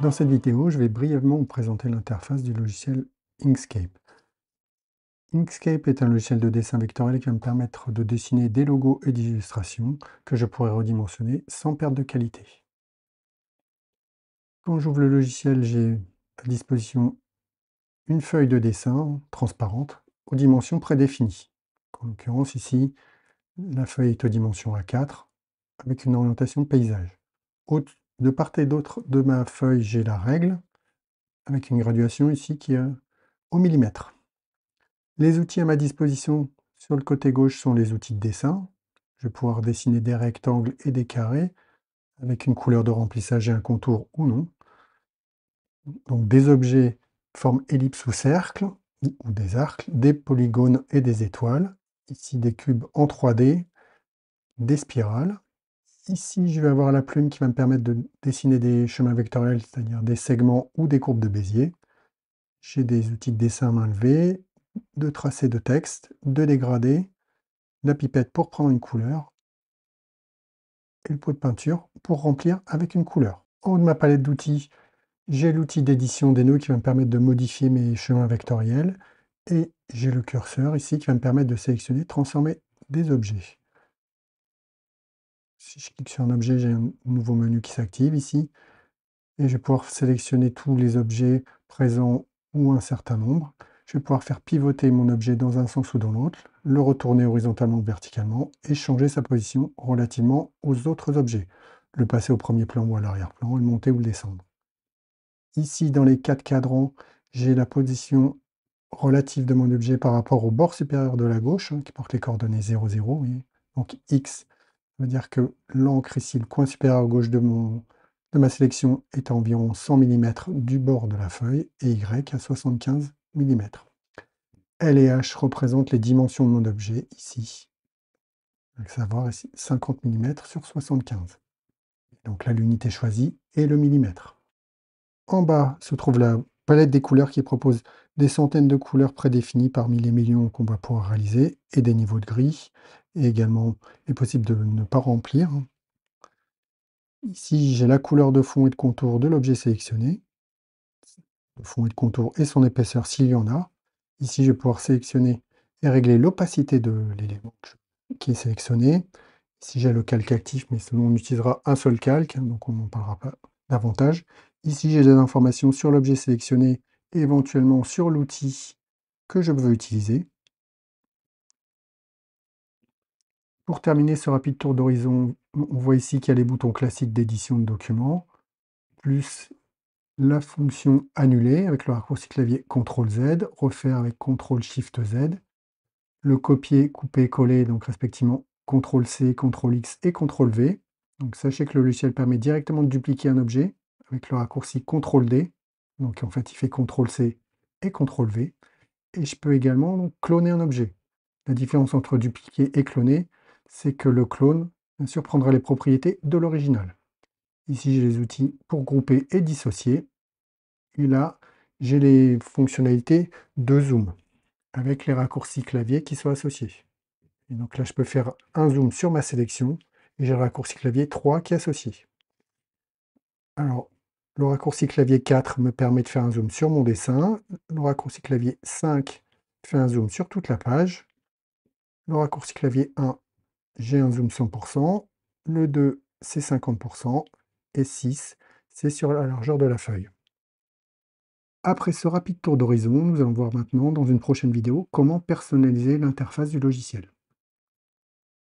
Dans cette vidéo, je vais brièvement vous présenter l'interface du logiciel Inkscape. Inkscape est un logiciel de dessin vectoriel qui va me permettre de dessiner des logos et des illustrations que je pourrai redimensionner sans perte de qualité. Quand j'ouvre le logiciel, j'ai à disposition une feuille de dessin transparente aux dimensions prédéfinies. En l'occurrence, ici, la feuille est aux dimensions A4 avec une orientation paysage. De part et d'autre de ma feuille, j'ai la règle avec une graduation ici qui est au millimètre. Les outils à ma disposition sur le côté gauche sont les outils de dessin. Je vais pouvoir dessiner des rectangles et des carrés avec une couleur de remplissage et un contour ou non. Donc des objets forme ellipse ou cercle, ou des arcs, des polygones et des étoiles. Ici des cubes en 3D, des spirales. Ici je vais avoir la plume qui va me permettre de dessiner des chemins vectoriels, c'est-à-dire des segments ou des courbes de Bézier. J'ai des outils de dessin à main levée, de tracé de texte, de dégradé, la pipette pour prendre une couleur et le pot de peinture pour remplir avec une couleur. En haut de ma palette d'outils, j'ai l'outil d'édition des nœuds qui va me permettre de modifier mes chemins vectoriels et j'ai le curseur ici qui va me permettre de sélectionner, transformer des objets. Si je clique sur un objet, j'ai un nouveau menu qui s'active ici et je vais pouvoir sélectionner tous les objets présents ou un certain nombre. Je vais pouvoir faire pivoter mon objet dans un sens ou dans l'autre, le retourner horizontalement ou verticalement et changer sa position relativement aux autres objets. Le passer au premier plan ou à l'arrière-plan, le monter ou le descendre. Ici, dans les 4 cadrans, j'ai la position relative de mon objet par rapport au bord supérieur de la gauche, qui porte les coordonnées 0, 0. Oui. Donc X veut dire que l'encre ici, le coin supérieur gauche de ma sélection est à environ 100 mm du bord de la feuille et Y à 75 mm. L et H représentent les dimensions de mon objet ici, à savoir ici 50 mm sur 75. Donc là, l'unité choisie est le millimètre. En bas se trouve la palette des couleurs qui propose des centaines de couleurs prédéfinies parmi les millions qu'on va pouvoir réaliser et des niveaux de gris. Et également, il est possible de ne pas remplir. Ici, j'ai la couleur de fond et de contour de l'objet sélectionné. Le fond et de contour et son épaisseur s'il y en a. Ici, je vais pouvoir sélectionner et régler l'opacité de l'élément qui est sélectionné. Ici, j'ai le calque actif, mais sinon on utilisera un seul calque, donc on n'en parlera pas davantage. Ici, j'ai des informations sur l'objet sélectionné et éventuellement sur l'outil que je veux utiliser. Pour terminer ce rapide tour d'horizon, on voit ici qu'il y a les boutons classiques d'édition de documents, plus la fonction annuler avec le raccourci clavier CTRL-Z, refaire avec CTRL-SHIFT-Z, le copier, couper, coller, donc respectivement CTRL-C, CTRL-X et CTRL-V. Donc sachez que le logiciel permet directement de dupliquer un objet avec le raccourci CTRL-D. Donc en fait, il fait CTRL-C et CTRL-V. Et je peux également donc, cloner un objet. La différence entre dupliquer et cloner, c'est que le clone, bien sûr, prendra les propriétés de l'original. Ici, j'ai les outils pour grouper et dissocier. Et là, j'ai les fonctionnalités de zoom avec les raccourcis clavier qui sont associés. Et donc là, je peux faire un zoom sur ma sélection et j'ai le raccourci clavier 3 qui est associé. Alors, le raccourci clavier 4 me permet de faire un zoom sur mon dessin. Le raccourci clavier 5 fait un zoom sur toute la page. Le raccourci clavier 1, j'ai un zoom 100%. Le 2, c'est 50%. Et 6, c'est sur la largeur de la feuille. Après ce rapide tour d'horizon, nous allons voir maintenant dans une prochaine vidéo comment personnaliser l'interface du logiciel.